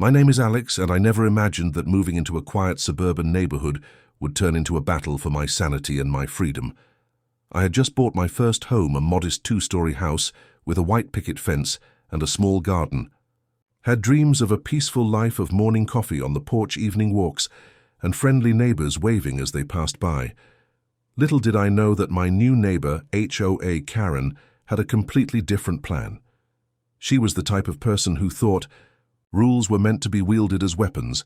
My name is Alex, and I never imagined that moving into a quiet suburban neighborhood would turn into a battle for my sanity and my freedom. I had just bought my first home, a modest two-story house with a white picket fence and a small garden. Had dreams of a peaceful life of morning coffee on the porch, evening walks, and friendly neighbors waving as they passed by. Little did I know that my new neighbor, HOA Karen, had a completely different plan. She was the type of person who thought rules were meant to be wielded as weapons,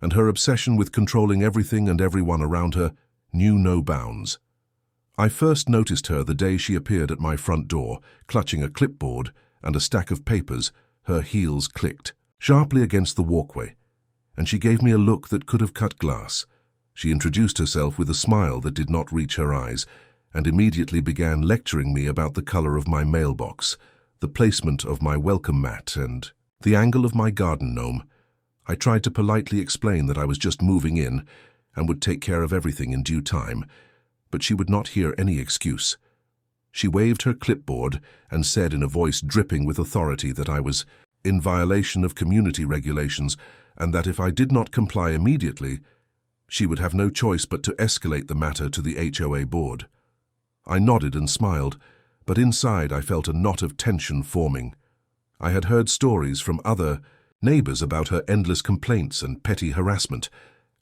and her obsession with controlling everything and everyone around her knew no bounds. I first noticed her the day she appeared at my front door, clutching a clipboard and a stack of papers. Her heels clicked sharply against the walkway, and she gave me a look that could have cut glass. She introduced herself with a smile that did not reach her eyes, and immediately began lecturing me about the color of my mailbox, the placement of my welcome mat, and the angle of my garden gnome. I tried to politely explain that I was just moving in and would take care of everything in due time, but she would not hear any excuse. She waved her clipboard and said in a voice dripping with authority that I was in violation of community regulations and that if I did not comply immediately, she would have no choice but to escalate the matter to the HOA board. I nodded and smiled, but inside I felt a knot of tension forming. I had heard stories from other neighbors about her endless complaints and petty harassment,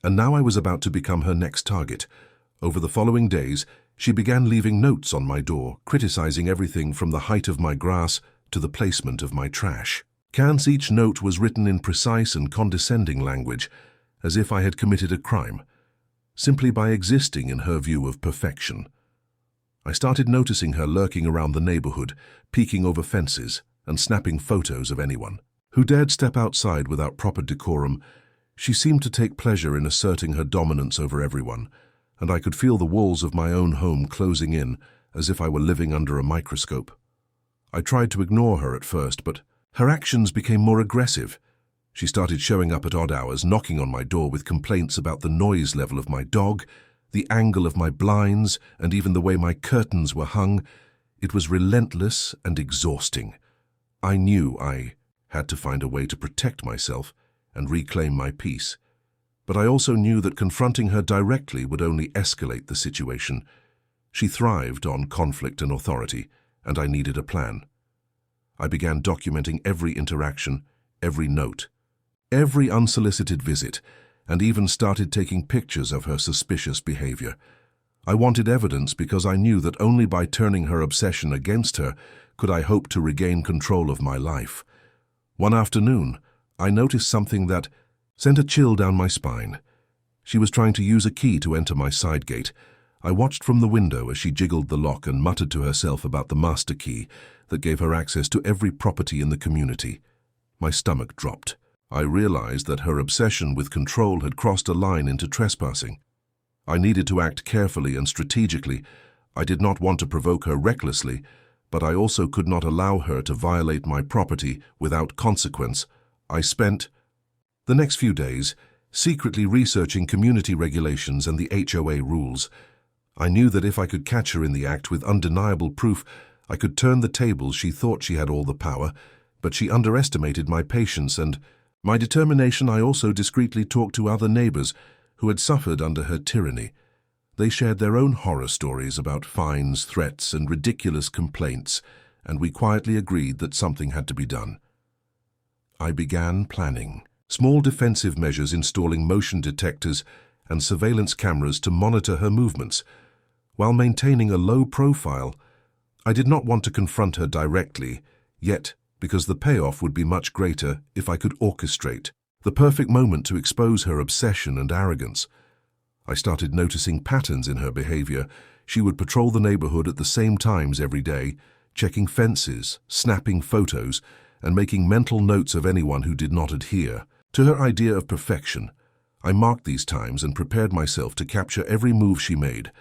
and now I was about to become her next target. Over the following days, she began leaving notes on my door, criticizing everything from the height of my grass to the placement of my trash. Each note was written in precise and condescending language, as if I had committed a crime, simply by existing in her view of perfection. I started noticing her lurking around the neighborhood, peeking over fences, and snapping photos of anyone who dared step outside without proper decorum. She seemed to take pleasure in asserting her dominance over everyone, and I could feel the walls of my own home closing in as if I were living under a microscope. I tried to ignore her at first, but her actions became more aggressive. She started showing up at odd hours, knocking on my door with complaints about the noise level of my dog, the angle of my blinds, and even the way my curtains were hung. It was relentless and exhausting. I knew I had to find a way to protect myself and reclaim my peace. But I also knew that confronting her directly would only escalate the situation. She thrived on conflict and authority, and I needed a plan. I began documenting every interaction, every note, every unsolicited visit, and even started taking pictures of her suspicious behavior. I wanted evidence because I knew that only by turning her obsession against her could I hope to regain control of my life. One afternoon, I noticed something that sent a chill down my spine. She was trying to use a key to enter my side gate. I watched from the window as she jiggled the lock and muttered to herself about the master key that gave her access to every property in the community. My stomach dropped. I realized that her obsession with control had crossed a line into trespassing. I needed to act carefully and strategically. I did not want to provoke her recklessly, but I also could not allow her to violate my property without consequence. I spent the next few days secretly researching community regulations and the HOA rules. I knew that if I could catch her in the act with undeniable proof, I could turn the tables. She thought she had all the power, but she underestimated my patience and my determination. I also discreetly talked to other neighbors who had suffered under her tyranny. They shared their own horror stories about fines, threats, and ridiculous complaints, and we quietly agreed that something had to be done. I began planning small defensive measures, installing motion detectors and surveillance cameras to monitor her movements. While maintaining a low profile, I did not want to confront her directly, yet, because the payoff would be much greater if I could orchestrate the perfect moment to expose her obsession and arrogance. I started noticing patterns in her behavior. She would patrol the neighborhood at the same times every day, checking fences, snapping photos, and making mental notes of anyone who did not adhere to her idea of perfection. I marked these times and prepared myself to capture every move she made.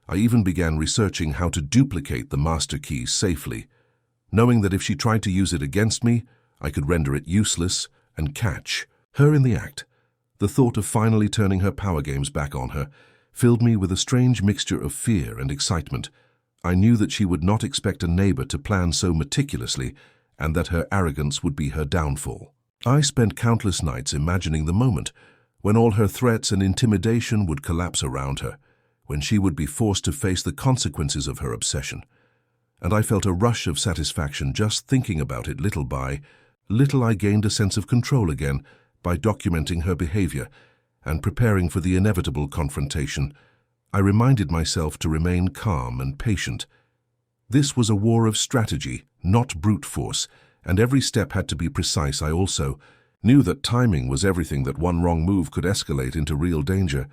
I even began researching how to duplicate the master key safely, knowing that if she tried to use it against me, I could render it useless and catch her in the act. The thought of finally turning her power games back on her filled me with a strange mixture of fear and excitement. I knew that she would not expect a neighbor to plan so meticulously, and that her arrogance would be her downfall. I spent countless nights imagining the moment when all her threats and intimidation would collapse around her, when she would be forced to face the consequences of her obsession. And I felt a rush of satisfaction just thinking about it. Little by little I gained a sense of control again by documenting her behavior and preparing for the inevitable confrontation. I reminded myself to remain calm and patient. This was a war of strategy, not brute force, and every step had to be precise. I also knew that timing was everything, that one wrong move could escalate into real danger,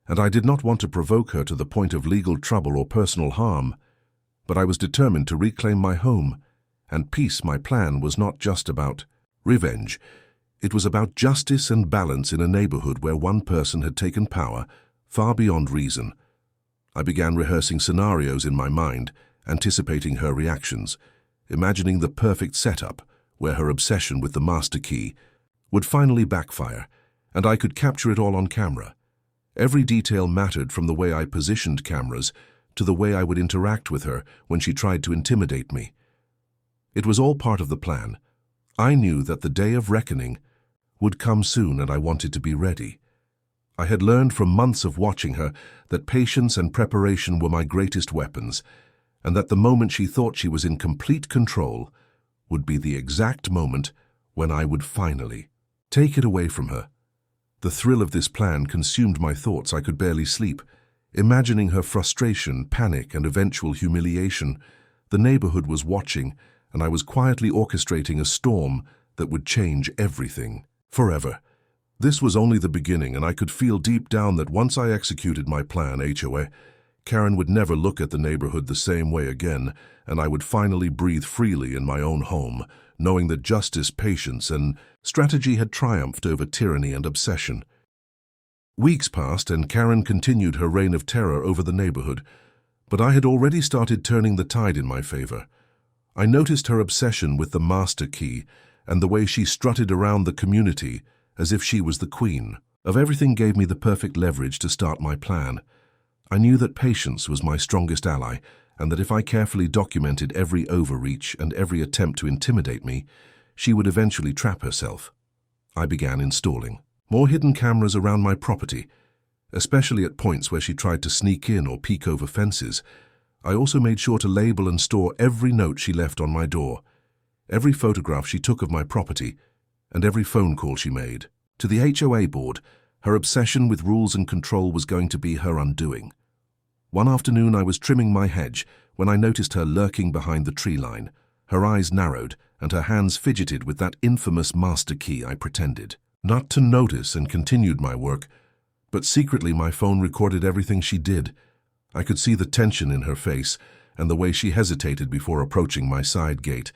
and I did not want to provoke her to the point of legal trouble or personal harm. But I was determined to reclaim my home and peace. My plan was not just about revenge. It was about justice and balance in a neighborhood where one person had taken power far beyond reason. I began rehearsing scenarios in my mind, anticipating her reactions, imagining the perfect setup where her obsession with the master key would finally backfire, and I could capture it all on camera. Every detail mattered, from the way I positioned cameras to the way I would interact with her when she tried to intimidate me. It was all part of the plan. I knew that the day of reckoning would come soon, and I wanted to be ready. I had learned from months of watching her that patience and preparation were my greatest weapons, and that the moment she thought she was in complete control would be the exact moment when I would finally take it away from her. The thrill of this plan consumed my thoughts. I could barely sleep, imagining her frustration, panic, and eventual humiliation. The neighborhood was watching, and I was quietly orchestrating a storm that would change everything forever. This was only the beginning, and I could feel deep down that once I executed my plan, HOA Karen would never look at the neighborhood the same way again, and I would finally breathe freely in my own home, knowing that justice, patience, and strategy had triumphed over tyranny and obsession. Weeks passed, and Karen continued her reign of terror over the neighborhood, but I had already started turning the tide in my favor. I noticed her obsession with the master key and the way she strutted around the community as if she was the queen of everything. Gave me the perfect leverage to start my plan. I knew that patience was my strongest ally, and that if I carefully documented every overreach and every attempt to intimidate me, she would eventually trap herself. I began installing more hidden cameras around my property, especially at points where she tried to sneak in or peek over fences. I also made sure to label and store every note she left on my door, every photograph she took of my property, and every phone call she made. To the HOA board, her obsession with rules and control was going to be her undoing. One afternoon I was trimming my hedge when I noticed her lurking behind the tree line. Her eyes narrowed and her hands fidgeted with that infamous master key. I pretended not to notice and continued my work, but secretly my phone recorded everything she did. I could see the tension in her face and the way she hesitated before approaching my side gate.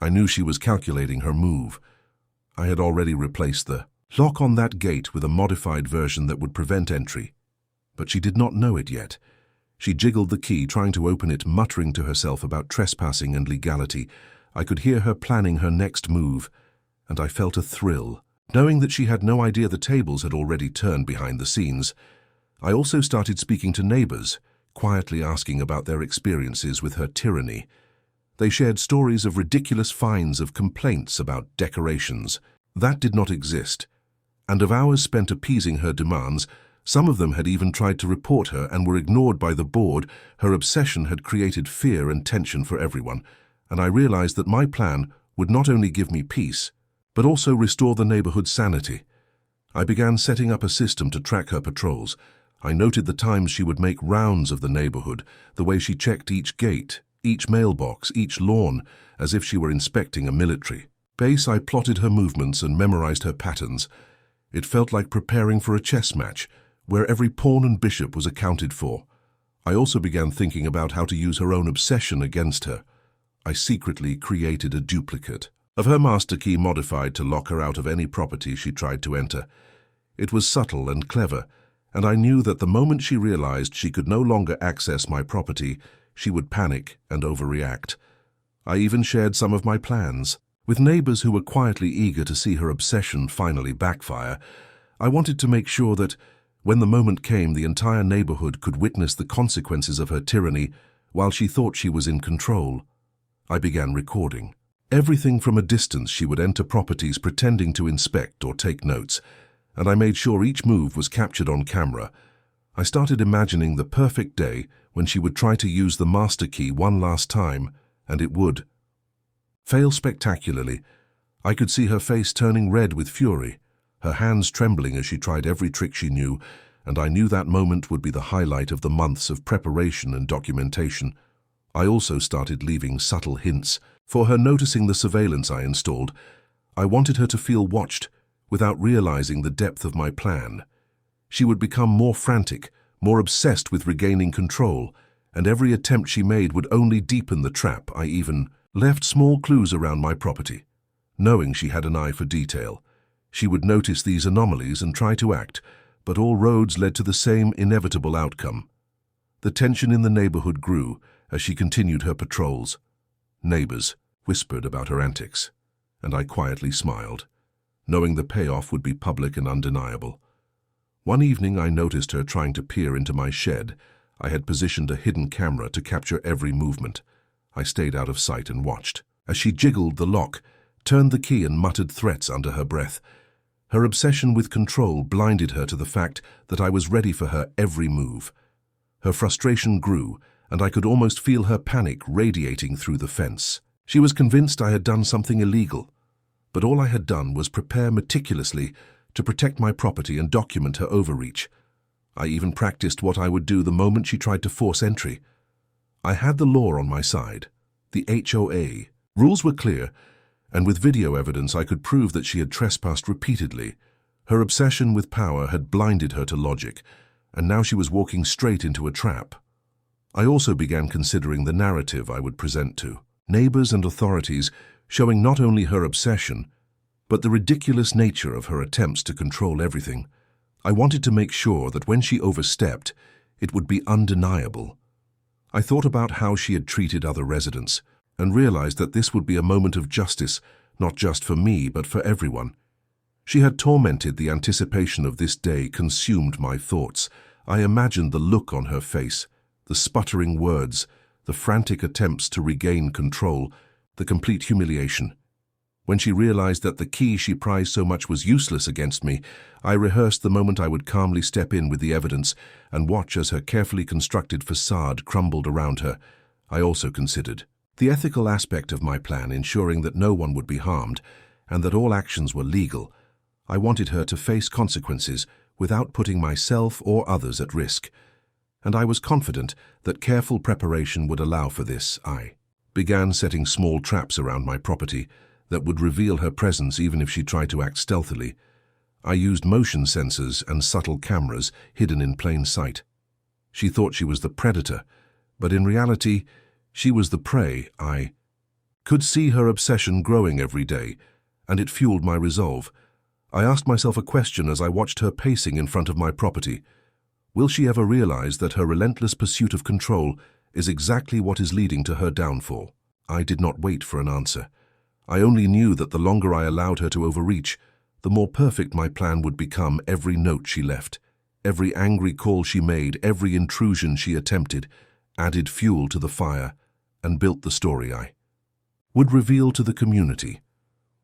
I knew she was calculating her move. I had already replaced the lock on that gate with a modified version that would prevent entry, but she did not know it yet. She jiggled the key, trying to open it, muttering to herself about trespassing and legality. I could hear her planning her next move, and I felt a thrill, knowing that she had no idea the tables had already turned behind the scenes. I also started speaking to neighbors, quietly asking about their experiences with her tyranny. They shared stories of ridiculous fines, of complaints about decorations that did not exist, and of hours spent appeasing her demands. Some of them had even tried to report her and were ignored by the board. Her obsession had created fear and tension for everyone, and I realized that my plan would not only give me peace, but also restore the neighborhood's sanity. I began setting up a system to track her patrols. I noted the times she would make rounds of the neighborhood, the way she checked each gate, each mailbox, each lawn, as if she were inspecting a military base. I plotted her movements and memorized her patterns. It felt like preparing for a chess match, where every pawn and bishop was accounted for. I also began thinking about how to use her own obsession against her. I secretly created a duplicate of her master key, modified to lock her out of any property she tried to enter. It was subtle and clever, and I knew that the moment she realized she could no longer access my property, she would panic and overreact. I even shared some of my plans with neighbors who were quietly eager to see her obsession finally backfire. I wanted to make sure that when the moment came, the entire neighborhood could witness the consequences of her tyranny while she thought she was in control. I began recording Everything from a distance she would enter properties pretending to inspect or take notes, and I made sure each move was captured on camera. I started imagining the perfect day when she would try to use the master key one last time, and it would fail spectacularly. I could see her face turning red with fury, her hands trembling as she tried every trick she knew, and I knew that moment would be the highlight of the months of preparation and documentation. I also started leaving subtle hints for her, noticing the surveillance I installed. I wanted her to feel watched without realizing the depth of my plan. She would become more frantic, more obsessed with regaining control, and every attempt she made would only deepen the trap. I even left small clues around my property, knowing she had an eye for detail. She would notice these anomalies and try to act, but all roads led to the same inevitable outcome. The tension in the neighborhood grew as she continued her patrols. Neighbors whispered about her antics, and I quietly smiled, knowing the payoff would be public and undeniable. One evening I noticed her trying to peer into my shed. I had positioned a hidden camera to capture every movement. I stayed out of sight and watched as she jiggled the lock, turned the key and muttered threats under her breath. Her obsession with control blinded her to the fact that I was ready for her every move. Her frustration grew, and I could almost feel her panic radiating through the fence. She was convinced I had done something illegal, but all I had done was prepare meticulously to protect my property and document her overreach. I even practiced what I would do the moment she tried to force entry. I had the law on my side, the HOA. Rules were clear, and with video evidence I could prove that she had trespassed repeatedly. Her obsession with power had blinded her to logic, and now she was walking straight into a trap. I also began considering the narrative I would present to neighbors and authorities, showing not only her obsession, but the ridiculous nature of her attempts to control everything. I wanted to make sure that when she overstepped, it would be undeniable. I thought about how she had treated other residents, and realized that this would be a moment of justice, not just for me, but for everyone. She had tormented. The anticipation of this day consumed my thoughts. I imagined the look on her face, the sputtering words, the frantic attempts to regain control, the complete humiliation. When she realized that the key she prized so much was useless against me, I rehearsed the moment I would calmly step in with the evidence and watch as her carefully constructed facade crumbled around her. I also considered the ethical aspect of my plan, ensuring that no one would be harmed and that all actions were legal. I wanted her to face consequences without putting myself or others at risk, and I was confident that careful preparation would allow for this. I began setting small traps around my property that would reveal her presence even if she tried to act stealthily. I used motion sensors and subtle cameras hidden in plain sight. She thought she was the predator, but in reality, she was the prey. I could see her obsession growing every day, and it fueled my resolve. I asked myself a question as I watched her pacing in front of my property. Will she ever realize that her relentless pursuit of control is exactly what is leading to her downfall? I did not wait for an answer. I only knew that the longer I allowed her to overreach, the more perfect my plan would become. Every note she left, every angry call she made, every intrusion she attempted, added fuel to the fire and built the story I would reveal to the community.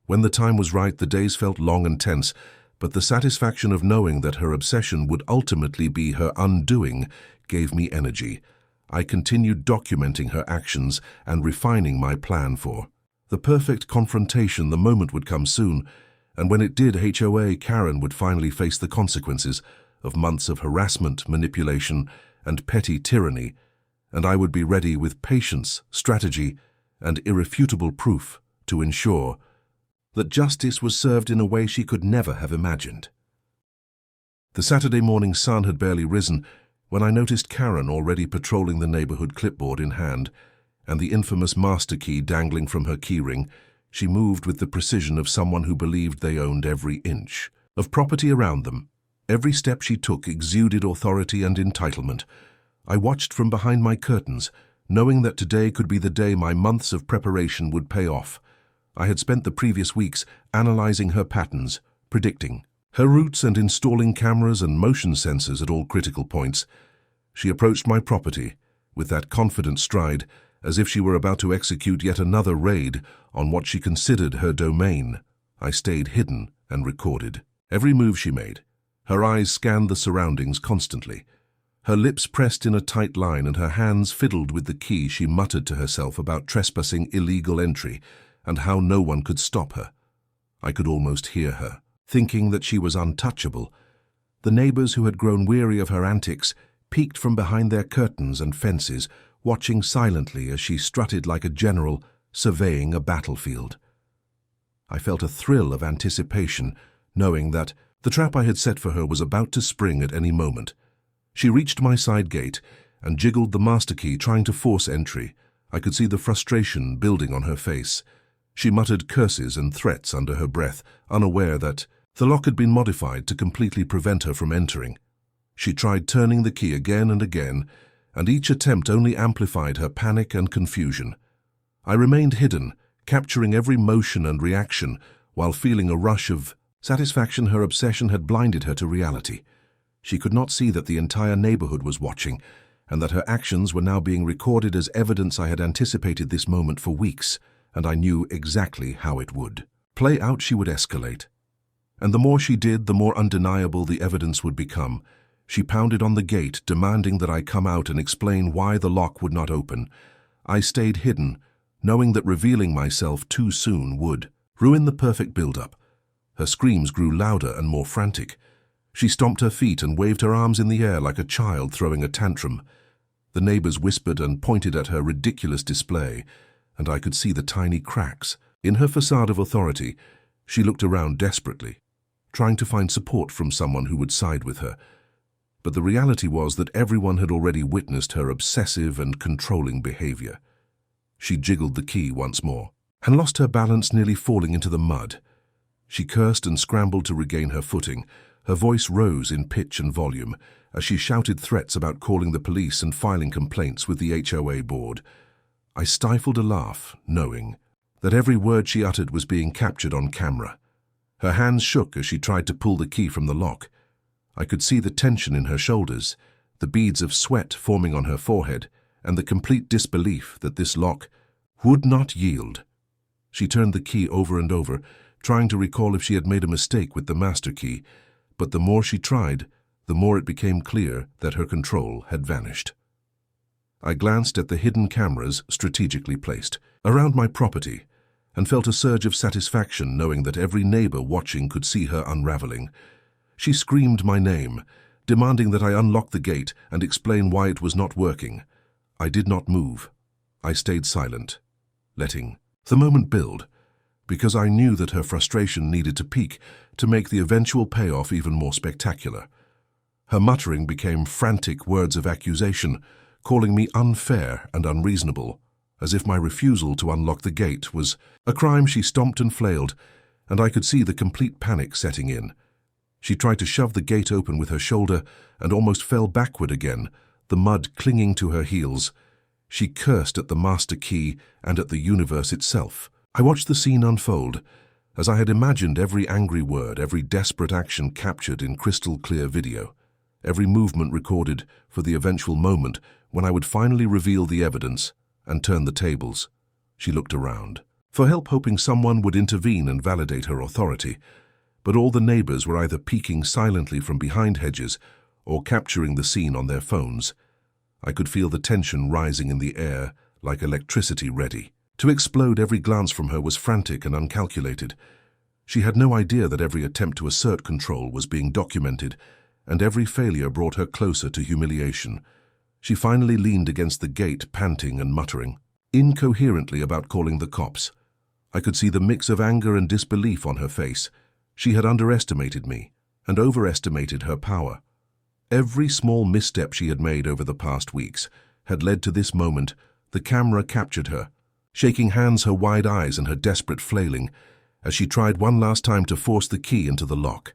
When the time was right, the days felt long and tense, but the satisfaction of knowing that her obsession would ultimately be her undoing gave me energy. I continued documenting her actions and refining my plan for the perfect confrontation. The moment would come soon, and when it did, HOA Karen would finally face the consequences of months of harassment, manipulation, and petty tyranny, and I would be ready with patience, strategy, and irrefutable proof to ensure that justice was served in a way she could never have imagined. The Saturday morning sun had barely risen when I noticed Karen already patrolling the neighborhood, clipboard in hand, and the infamous master key dangling from her keyring. She moved with the precision of someone who believed they owned every inch of property around them. Every step she took exuded authority and entitlement. I watched from behind my curtains, knowing that today could be the day my months of preparation would pay off. I had spent the previous weeks analyzing her patterns, predicting her routes, and installing cameras and motion sensors at all critical points. She approached my property with that confident stride, as if she were about to execute yet another raid on what she considered her domain. I stayed hidden and recorded every move she made. Her eyes scanned the surroundings constantly. Her lips pressed in a tight line and her hands fiddled with the key. She muttered to herself about trespassing, illegal entry, and how no one could stop her. I could almost hear her, thinking that she was untouchable. The neighbors who had grown weary of her antics peeked from behind their curtains and fences, watching silently as she strutted like a general surveying a battlefield. I felt a thrill of anticipation, knowing that the trap I had set for her was about to spring at any moment. She reached my side gate and jiggled the master key, trying to force entry. I could see the frustration building on her face. She muttered curses and threats under her breath, unaware that the lock had been modified to completely prevent her from entering. She tried turning the key again and again, and each attempt only amplified her panic and confusion. I remained hidden, capturing every motion and reaction, while feeling a rush of satisfaction. Her obsession had blinded her to reality. She could not see that the entire neighborhood was watching, and that her actions were now being recorded as evidence. I had anticipated this moment for weeks, and I knew exactly how it would play out. She would escalate. And the more she did, the more undeniable the evidence would become. She pounded on the gate, demanding that I come out and explain why the lock would not open. I stayed hidden, knowing that revealing myself too soon would ruin the perfect build-up. Her screams grew louder and more frantic. She stomped her feet and waved her arms in the air like a child throwing a tantrum. The neighbors whispered and pointed at her ridiculous display, and I could see the tiny cracks in her facade of authority. She looked around desperately, trying to find support from someone who would side with her. But the reality was that everyone had already witnessed her obsessive and controlling behavior. She jiggled the key once more and lost her balance, nearly falling into the mud. She cursed and scrambled to regain her footing. Her voice rose in pitch and volume as she shouted threats about calling the police and filing complaints with the HOA board. I stifled a laugh, knowing that every word she uttered was being captured on camera. Her hands shook as she tried to pull the key from the lock. I could see the tension in her shoulders, the beads of sweat forming on her forehead, and the complete disbelief that this lock would not yield. She turned the key over and over, trying to recall if she had made a mistake with the master key, but the more she tried, the more it became clear that her control had vanished. I glanced at the hidden cameras strategically placed around my property and felt a surge of satisfaction knowing that every neighbor watching could see her unraveling. She screamed my name, demanding that I unlock the gate and explain why it was not working. I did not move. I stayed silent, letting the moment build, because I knew that her frustration needed to peak to make the eventual payoff even more spectacular. Her muttering became frantic words of accusation, calling me unfair and unreasonable, as if my refusal to unlock the gate was a crime. She stomped and flailed, and I could see the complete panic setting in. She tried to shove the gate open with her shoulder and almost fell backward again, the mud clinging to her heels. She cursed at the master key and at the universe itself. I watched the scene unfold, as I had imagined every angry word, every desperate action captured in crystal-clear video, every movement recorded for the eventual moment when I would finally reveal the evidence and turn the tables. She looked around for help, hoping someone would intervene and validate her authority, but all the neighbors were either peeking silently from behind hedges or capturing the scene on their phones. I could feel the tension rising in the air like electricity ready to explode. Every glance from her was frantic and uncalculated. She had no idea that every attempt to assert control was being documented, and every failure brought her closer to humiliation. She finally leaned against the gate, panting and muttering incoherently about calling the cops. I could see the mix of anger and disbelief on her face. She had underestimated me and overestimated her power. Every small misstep she had made over the past weeks had led to this moment. The camera captured her, shaking hands, her wide eyes and her desperate flailing, as she tried one last time to force the key into the lock.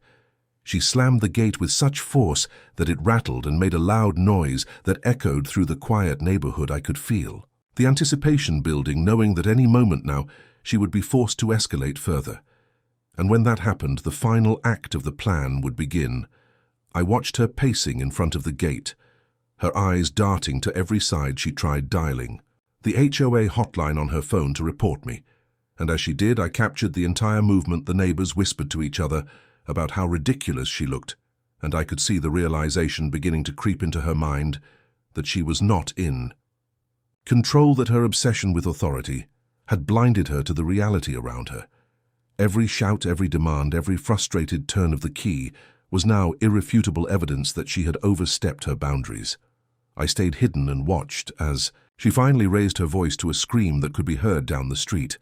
She slammed the gate with such force that it rattled and made a loud noise that echoed through the quiet neighborhood. I could feel the anticipation building, knowing that any moment now she would be forced to escalate further. And when that happened, the final act of the plan would begin. I watched her pacing in front of the gate, her eyes darting to every side. She tried dialing the HOA hotline on her phone to report me, and as she did, I captured the entire movement the neighbors whispered to each other about how ridiculous she looked, and I could see the realization beginning to creep into her mind that she was not in control, that her obsession with authority had blinded her to the reality around her. Every shout, every demand, every frustrated turn of the key was now irrefutable evidence that she had overstepped her boundaries. I stayed hidden and watched as she finally raised her voice to a scream that could be heard down the street.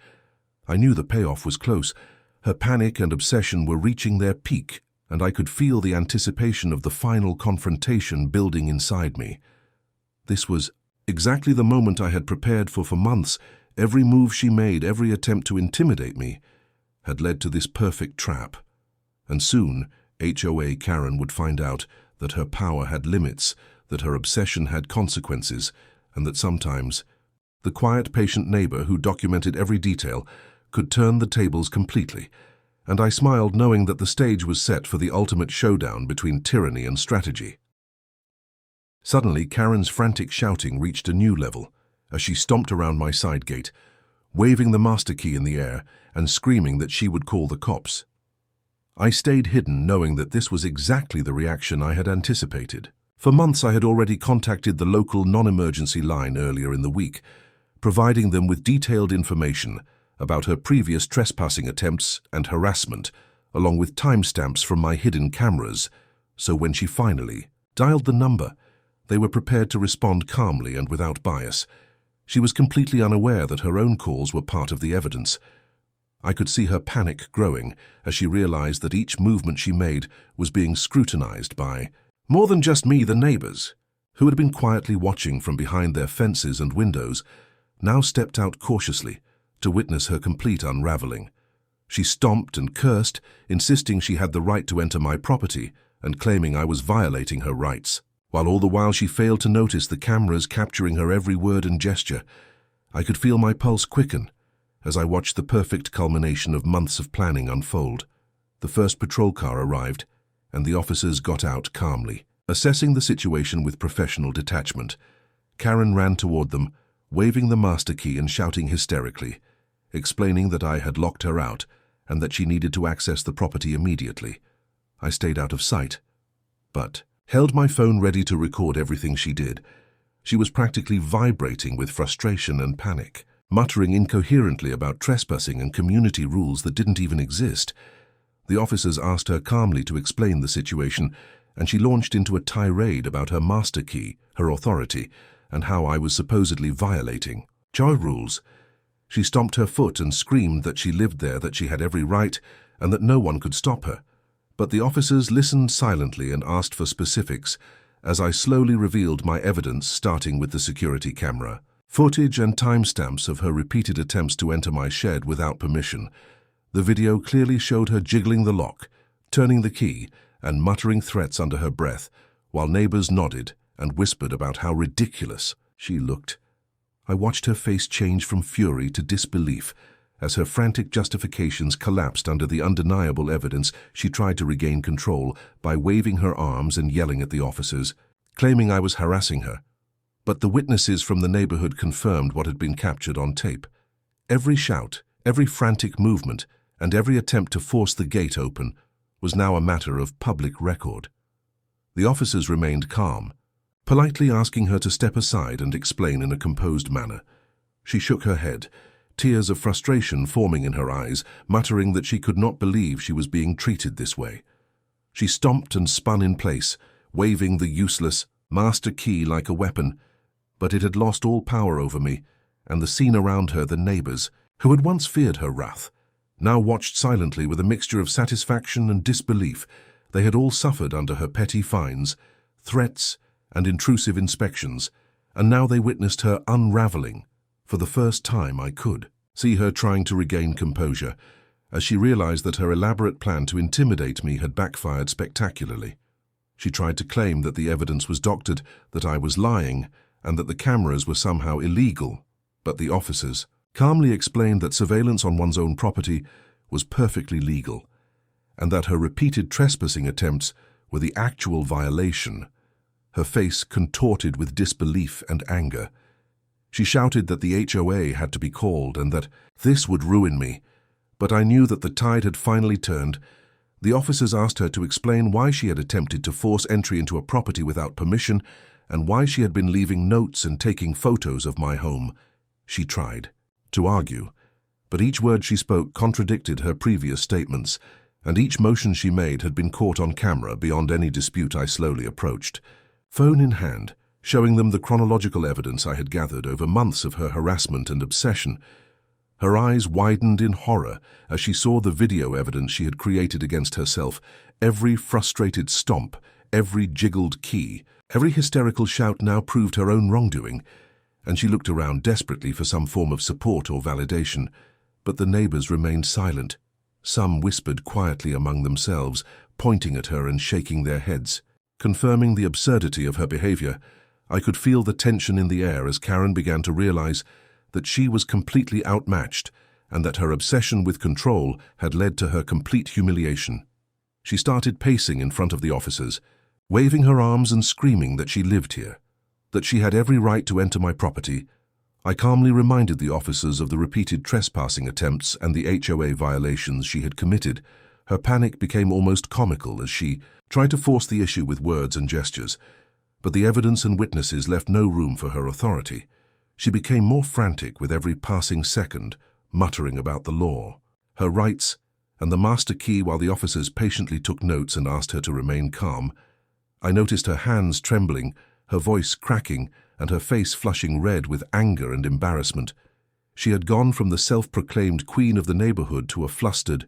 I knew the payoff was close. Her panic and obsession were reaching their peak, and I could feel the anticipation of the final confrontation building inside me. This was exactly the moment I had prepared for months. Every move she made, every attempt to intimidate me, had led to this perfect trap. And soon, HOA Karen would find out that her power had limits, that her obsession had consequences, and that sometimes the quiet, patient neighbor who documented every detail could turn the tables completely. And I smiled, knowing that the stage was set for the ultimate showdown between tyranny and strategy. Suddenly, Karen's frantic shouting reached a new level as she stomped around my side gate, waving the master key in the air and screaming that she would call the cops. I stayed hidden, knowing that this was exactly the reaction I had anticipated. For months I had already contacted the local non-emergency line earlier in the week, providing them with detailed information about her previous trespassing attempts and harassment, along with timestamps from my hidden cameras, so when she finally dialed the number, they were prepared to respond calmly and without bias. She was completely unaware that her own calls were part of the evidence. I could see her panic growing as she realized that each movement she made was being scrutinized by more than just me. The neighbors, who had been quietly watching from behind their fences and windows, now stepped out cautiously to witness her complete unraveling. She stomped and cursed, insisting she had the right to enter my property and claiming I was violating her rights. While all the while she failed to notice the cameras capturing her every word and gesture. I could feel my pulse quicken as I watched the perfect culmination of months of planning unfold. The first patrol car arrived, and the officers got out calmly. Assessing the situation with professional detachment, Karen ran toward them, waving the master key and shouting hysterically, explaining that I had locked her out and that she needed to access the property immediately. I stayed out of sight, but held my phone ready to record everything she did. She was practically vibrating with frustration and panic, muttering incoherently about trespassing and community rules that didn't even exist. The officers asked her calmly to explain the situation, and she launched into a tirade about her master key, her authority, and how I was supposedly violating HOA rules. She stomped her foot and screamed that she lived there, that she had every right, and that no one could stop her. But the officers listened silently and asked for specifics as I slowly revealed my evidence, starting with the security camera footage and timestamps of her repeated attempts to enter my shed without permission. The video clearly showed her jiggling the lock, turning the key, and muttering threats under her breath, while neighbors nodded and whispered about how ridiculous she looked. I watched her face change from fury to disbelief as her frantic justifications collapsed under the undeniable evidence. She tried to regain control by waving her arms and yelling at the officers, claiming I was harassing her. But the witnesses from the neighborhood confirmed what had been captured on tape. Every shout, every frantic movement, and every attempt to force the gate open was now a matter of public record. The officers remained calm, politely asking her to step aside and explain in a composed manner. She shook her head, tears of frustration forming in her eyes, muttering that she could not believe she was being treated this way. She stomped and spun in place, waving the useless master key like a weapon, but it had lost all power over me, and the scene around her, the neighbors, who had once feared her wrath, now watched silently with a mixture of satisfaction and disbelief. They had all suffered under her petty fines, threats, and intrusive inspections, and now they witnessed her unraveling. For the first time I could see her trying to regain composure, as she realized that her elaborate plan to intimidate me had backfired spectacularly. She tried to claim that the evidence was doctored, that I was lying, and that the cameras were somehow illegal, but the officers calmly explained that surveillance on one's own property was perfectly legal, and that her repeated trespassing attempts were the actual violation. Her face contorted with disbelief and anger. She shouted that the HOA had to be called and that this would ruin me. But I knew that the tide had finally turned. The officers asked her to explain why she had attempted to force entry into a property without permission and why she had been leaving notes and taking photos of my home. She tried to argue, but each word she spoke contradicted her previous statements, and each motion she made had been caught on camera beyond any dispute. I slowly approached, phone in hand, showing them the chronological evidence I had gathered over months of her harassment and obsession. Her eyes widened in horror as she saw the video evidence she had created against herself, every frustrated stomp, every jiggled key, every hysterical shout now proved her own wrongdoing, and she looked around desperately for some form of support or validation. But the neighbors remained silent. Some whispered quietly among themselves, pointing at her and shaking their heads. Confirming the absurdity of her behavior, I could feel the tension in the air as Karen began to realize that she was completely outmatched and that her obsession with control had led to her complete humiliation. She started pacing in front of the officers, waving her arms and screaming that she lived here, that she had every right to enter my property. I calmly reminded the officers of the repeated trespassing attempts and the HOA violations she had committed. Her panic became almost comical as she tried to force the issue with words and gestures, but the evidence and witnesses left no room for her authority. She became more frantic with every passing second, muttering about the law, her rights, and the master key while the officers patiently took notes and asked her to remain calm. I noticed her hands trembling, her voice cracking, and her face flushing red with anger and embarrassment. She had gone from the self-proclaimed queen of the neighborhood to a flustered,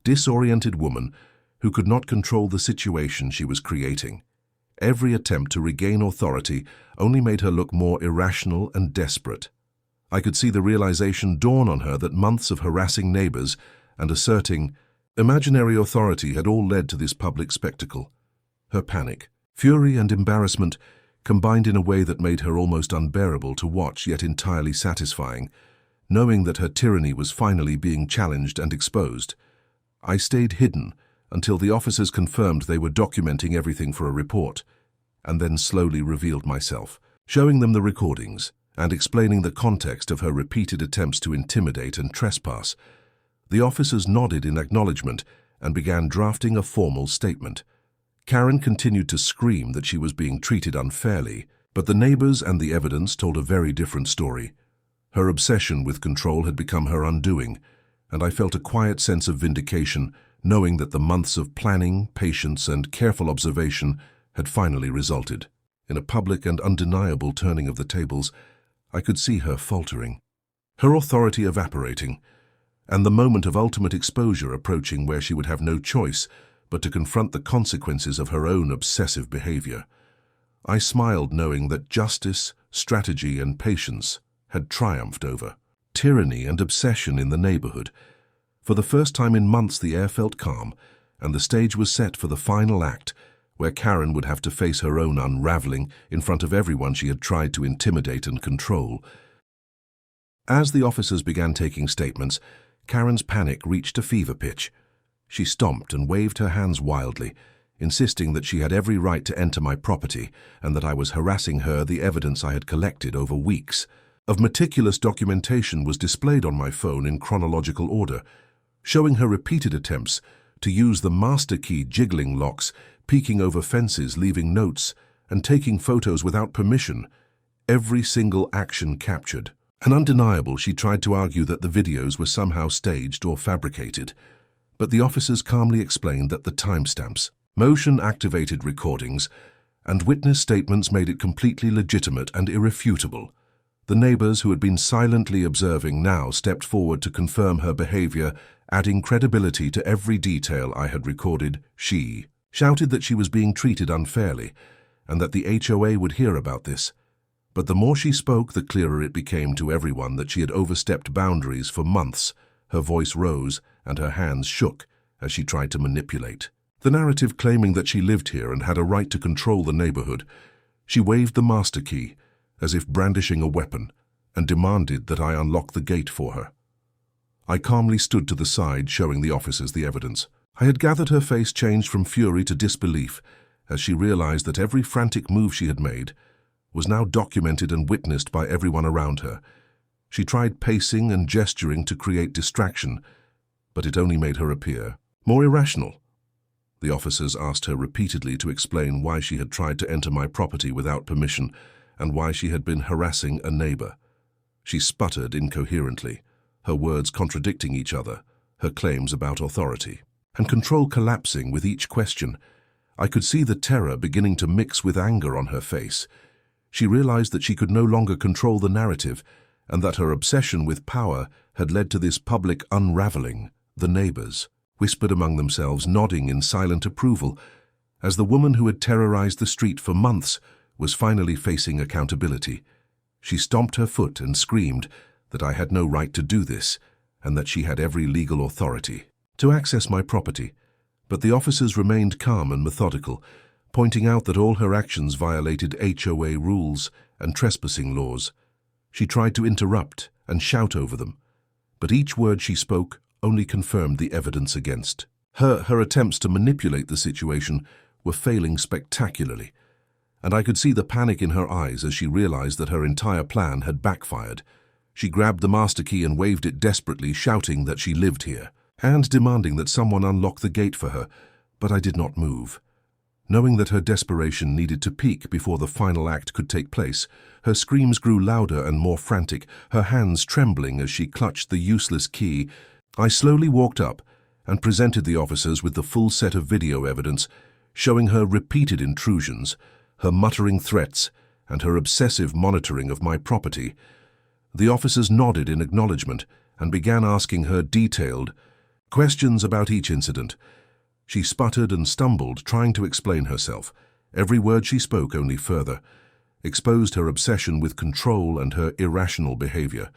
disoriented woman who could not control the situation she was creating. Every attempt to regain authority only made her look more irrational and desperate. I could see the realization dawn on her that months of harassing neighbors and asserting imaginary authority had all led to this public spectacle. Her panic, fury, and embarrassment combined in a way that made her almost unbearable to watch, yet entirely satisfying. Knowing that her tyranny was finally being challenged and exposed, I stayed hidden until the officers confirmed they were documenting everything for a report, and then slowly revealed myself, showing them the recordings and explaining the context of her repeated attempts to intimidate and trespass. The officers nodded in acknowledgement and began drafting a formal statement. Karen continued to scream that she was being treated unfairly, but the neighbors and the evidence told a very different story. Her obsession with control had become her undoing, and I felt a quiet sense of vindication, knowing that the months of planning, patience, and careful observation had finally resulted in a public and undeniable turning of the tables. I could see her faltering, her authority evaporating, and the moment of ultimate exposure approaching where she would have no choice but to confront the consequences of her own obsessive behavior. I smiled, knowing that justice, strategy, and patience had triumphed over tyranny and obsession in the neighborhood. For the first time in months, the air felt calm, and the stage was set for the final act, where Karen would have to face her own unraveling in front of everyone she had tried to intimidate and control. As the officers began taking statements, Karen's panic reached a fever pitch. She stomped and waved her hands wildly, insisting that she had every right to enter my property and that I was harassing her. The evidence I had collected over weeks of meticulous documentation was displayed on my phone in chronological order, showing her repeated attempts to use the master key jiggling locks, peeking over fences, leaving notes, and taking photos without permission. Every single action captured. And undeniable, she tried to argue that the videos were somehow staged or fabricated. But the officers calmly explained that the timestamps, motion-activated recordings, and witness statements made it completely legitimate and irrefutable. The neighbors who had been silently observing now stepped forward to confirm her behavior, adding credibility to every detail I had recorded. She shouted that she was being treated unfairly and that the HOA would hear about this. But the more she spoke, the clearer it became to everyone that she had overstepped boundaries for months. Her voice rose and her hands shook as she tried to manipulate the narrative, claiming that she lived here and had a right to control the neighborhood. She waved the master key as if brandishing a weapon and demanded that I unlock the gate for her. I calmly stood to the side, showing the officers the evidence. I had gathered. Her face changed from fury to disbelief as she realized that every frantic move she had made was now documented and witnessed by everyone around her. She tried pacing and gesturing to create distraction, but it only made her appear more irrational. The officers asked her repeatedly to explain why she had tried to enter my property without permission and why she had been harassing a neighbor. She sputtered incoherently, her words contradicting each other, her claims about authority and control collapsing with each question. I could see the terror beginning to mix with anger on her face. She realized that she could no longer control the narrative and that her obsession with power had led to this public unraveling. The neighbors whispered among themselves, nodding in silent approval, as the woman who had terrorized the street for months was finally facing accountability. She stomped her foot and screamed that I had no right to do this and that she had every legal authority to access my property. But the officers remained calm and methodical, pointing out that all her actions violated HOA rules and trespassing laws. She tried to interrupt and shout over them, but each word she spoke only confirmed the evidence against her. Her attempts to manipulate the situation were failing spectacularly, and I could see the panic in her eyes as she realized that her entire plan had backfired. She grabbed the master key and waved it desperately, shouting that she lived here and demanding that someone unlock the gate for her, but I did not move. Knowing that her desperation needed to peak before the final act could take place, her screams grew louder and more frantic, her hands trembling as she clutched the useless key. I slowly walked up and presented the officers with the full set of video evidence, showing her repeated intrusions, her muttering threats, and her obsessive monitoring of my property. The officers nodded in acknowledgement and began asking her detailed questions about each incident. She sputtered and stumbled, trying to explain herself. Every word she spoke only further exposed her obsession with control and her irrational behavior.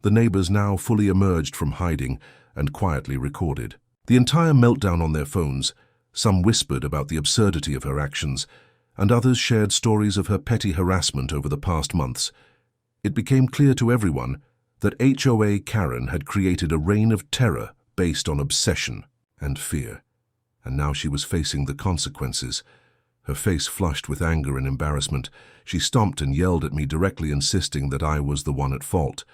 The neighbors now fully emerged from hiding and quietly recorded the entire meltdown on their phones. Some whispered about the absurdity of her actions, and others shared stories of her petty harassment over the past months. It became clear to everyone that HOA Karen had created a reign of terror based on obsession and fear, and now she was facing the consequences. Her face flushed with anger and embarrassment. She stomped and yelled at me directly, insisting that I was the one at fault.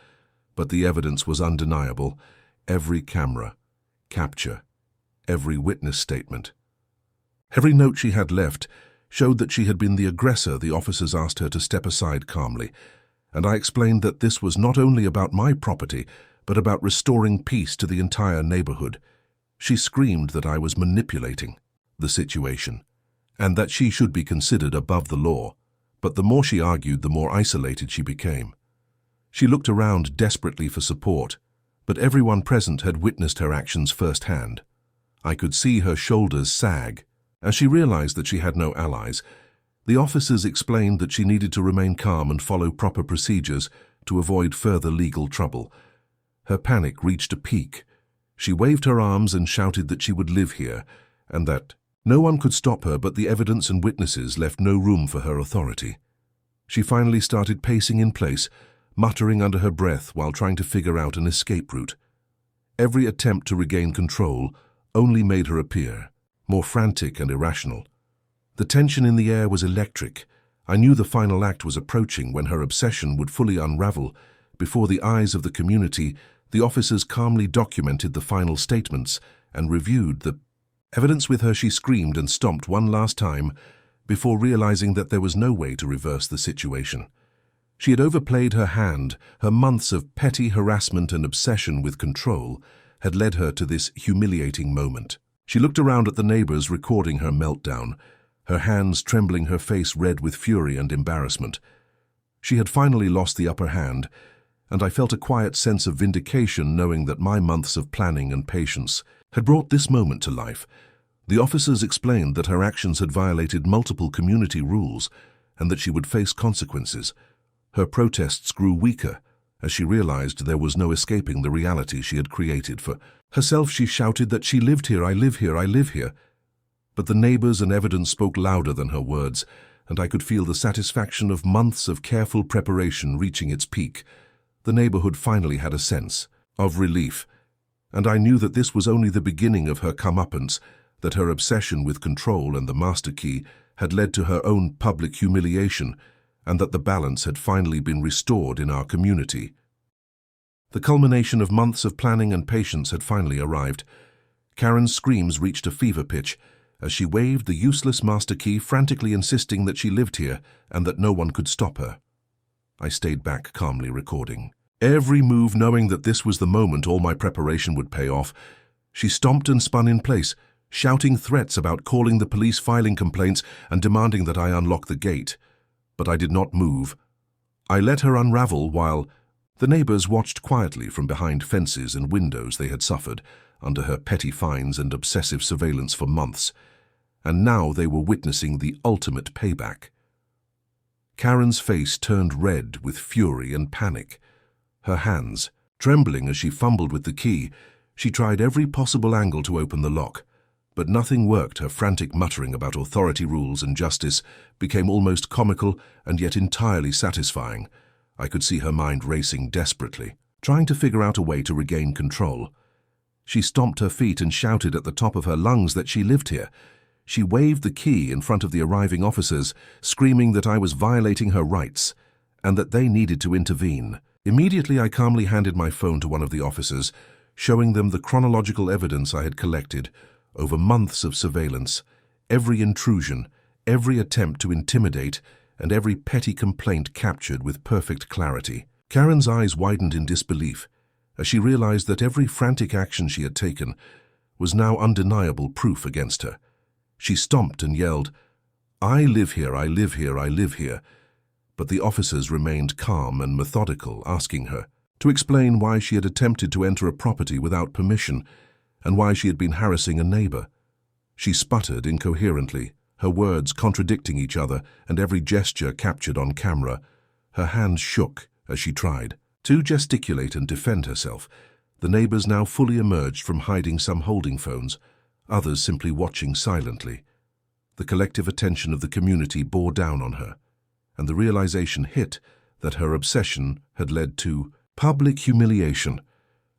But the evidence was undeniable. Every camera capture, every witness statement, every note she had left showed that she had been the aggressor. The officers asked her to step aside calmly, and I explained that this was not only about my property, but about restoring peace to the entire neighborhood. She screamed that I was manipulating the situation, and that she should be considered above the law. But the more she argued, the more isolated she became. She looked around desperately for support, but everyone present had witnessed her actions firsthand. I could see her shoulders sag as she realized that she had no allies. The officers explained that she needed to remain calm and follow proper procedures to avoid further legal trouble. Her panic reached a peak. She waved her arms and shouted that she would live here, and that no one could stop her, but the evidence and witnesses left no room for her authority. She finally started pacing in place, muttering under her breath while trying to figure out an escape route. Every attempt to regain control only made her appear more frantic and irrational. The tension in the air was electric. I knew the final act was approaching, when her obsession would fully unravel. Before the eyes of the community, the officers calmly documented the final statements and reviewed the evidence with her. She screamed and stomped one last time before realizing that there was no way to reverse the situation. She had overplayed her hand. Her months of petty harassment and obsession with control had led her to this humiliating moment. She looked around at the neighbors recording her meltdown, her hands trembling, her face red with fury and embarrassment. She had finally lost the upper hand, and I felt a quiet sense of vindication knowing that my months of planning and patience had brought this moment to life. The officers explained that her actions had violated multiple community rules and that she would face consequences. Her protests grew weaker as she realized there was no escaping the reality she had created for herself. She shouted that she lived here, I live here, I live here. But the neighbors and evidence spoke louder than her words, and I could feel the satisfaction of months of careful preparation reaching its peak. The neighborhood finally had a sense of relief, and I knew that this was only the beginning of her comeuppance, that her obsession with control and the master key had led to her own public humiliation, and that the balance had finally been restored in our community. The culmination of months of planning and patience had finally arrived. Karen's screams reached a fever pitch as she waved the useless master key, frantically insisting that she lived here and that no one could stop her. I stayed back, calmly recording every move, knowing that this was the moment all my preparation would pay off. She stomped and spun in place, shouting threats about calling the police, filing complaints, and demanding that I unlock the gate. But I did not move. I let her unravel while the neighbors watched quietly from behind fences and windows they had suffered under her petty fines and obsessive surveillance for months, and now they were witnessing the ultimate payback. Karen's face turned red with fury and panic. Her hands, trembling as she fumbled with the key, she tried every possible angle to open the lock, but nothing worked. Her frantic muttering about authority, rules, and justice became almost comical and yet entirely satisfying. I could see her mind racing desperately, trying to figure out a way to regain control. She stomped her feet and shouted at the top of her lungs that she lived here. She waved the key in front of the arriving officers, screaming that I was violating her rights and that they needed to intervene. Immediately, I calmly handed my phone to one of the officers, showing them the chronological evidence I had collected over months of surveillance, every intrusion, every attempt to intimidate, and every petty complaint captured with perfect clarity. Karen's eyes widened in disbelief as she realized that every frantic action she had taken was now undeniable proof against her. She stomped and yelled, "I live here, I live here, I live here." But the officers remained calm and methodical, asking her to explain why she had attempted to enter a property without permission and why she had been harassing a neighbor. She sputtered incoherently, her words contradicting each other and every gesture captured on camera. Her hands shook as she tried to gesticulate and defend herself. The neighbors now fully emerged from hiding, some holding phones, others simply watching silently. The collective attention of the community bore down on her, and the realization hit that her obsession had led to public humiliation.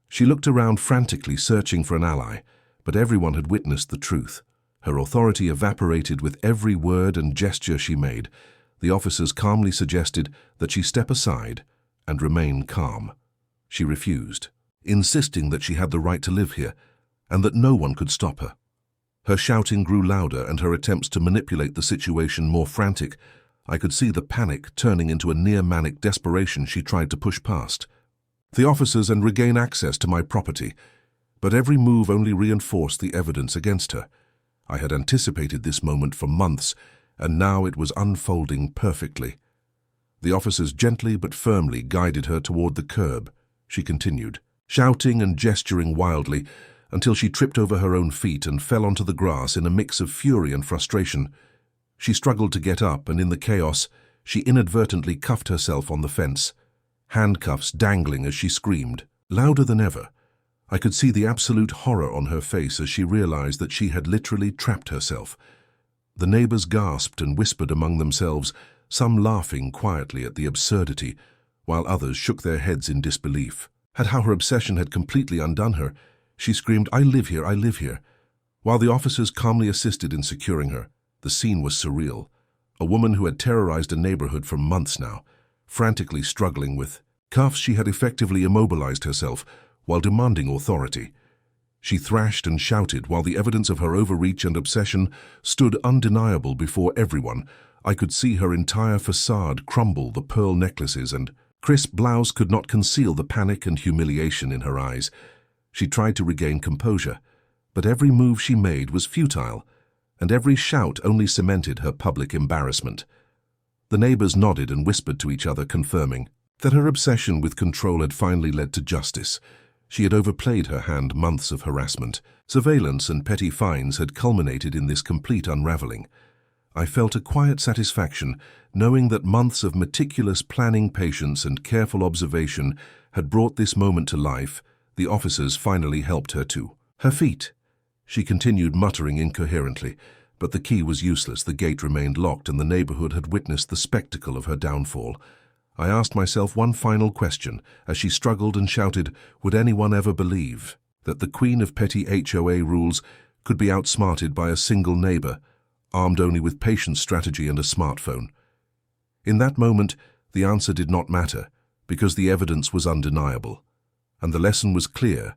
She looked around frantically, searching for an ally, but everyone had witnessed the truth. Her authority evaporated with every word and gesture she made. The officers calmly suggested that she step aside and remain calm. She refused, insisting that she had the right to live here and that no one could stop her. Her shouting grew louder and her attempts to manipulate the situation more frantic. I could see the panic turning into a near-manic desperation she tried to push past the officers and regain access to my property, but every move only reinforced the evidence against her. I had anticipated this moment for months, and now it was unfolding perfectly. The officers gently but firmly guided her toward the curb. She continued, shouting and gesturing wildly, until she tripped over her own feet and fell onto the grass in a mix of fury and frustration. She struggled to get up, and in the chaos, she inadvertently cuffed herself on the fence, handcuffs dangling as she screamed, louder than ever. I could see the absolute horror on her face as she realized that she had literally trapped herself. The neighbors gasped and whispered among themselves, some laughing quietly at the absurdity, while others shook their heads in disbelief at how her obsession had completely undone her. She screamed, "I live here, I live here," while the officers calmly assisted in securing her. The scene was surreal. A woman who had terrorized a neighborhood for months now, frantically struggling with cuffs, she had effectively immobilized herself while demanding authority. She thrashed and shouted while the evidence of her overreach and obsession stood undeniable before everyone. I could see her entire facade crumble, the pearl necklaces and crisp blouse could not conceal the panic and humiliation in her eyes. She tried to regain composure, but every move she made was futile, and every shout only cemented her public embarrassment. The neighbors nodded and whispered to each other, confirming that her obsession with control had finally led to justice. She had overplayed her hand. Months of harassment, surveillance, and petty fines had culminated in this complete unraveling. I felt a quiet satisfaction knowing that months of meticulous planning, patience, and careful observation had brought this moment to life. The officers finally helped her to her feet. She continued muttering incoherently, but the key was useless. The gate remained locked, and the neighborhood had witnessed the spectacle of her downfall. I asked myself one final question as she struggled and shouted, would anyone ever believe that the queen of petty HOA rules could be outsmarted by a single neighbor, armed only with patience, strategy, and a smartphone? In that moment, the answer did not matter, because the evidence was undeniable. And the lesson was clear: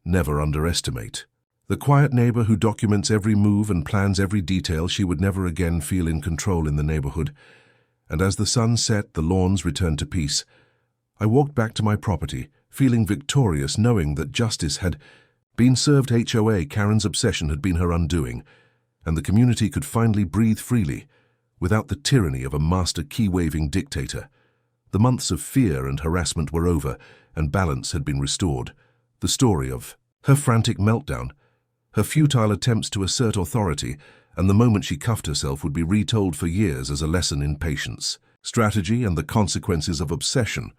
never underestimate. The quiet neighbor who documents every move and plans every detail, she would never again feel in control in the neighborhood. And as the sun set, the lawns returned to peace. I walked back to my property, feeling victorious, knowing that justice had been served. HOA Karen's obsession had been her undoing, and the community could finally breathe freely, without the tyranny of a master key-waving dictator. The months of fear and harassment were over, and balance had been restored. The story of her frantic meltdown, her futile attempts to assert authority, and the moment she cuffed herself would be retold for years as a lesson in patience, strategy, and the consequences of obsession.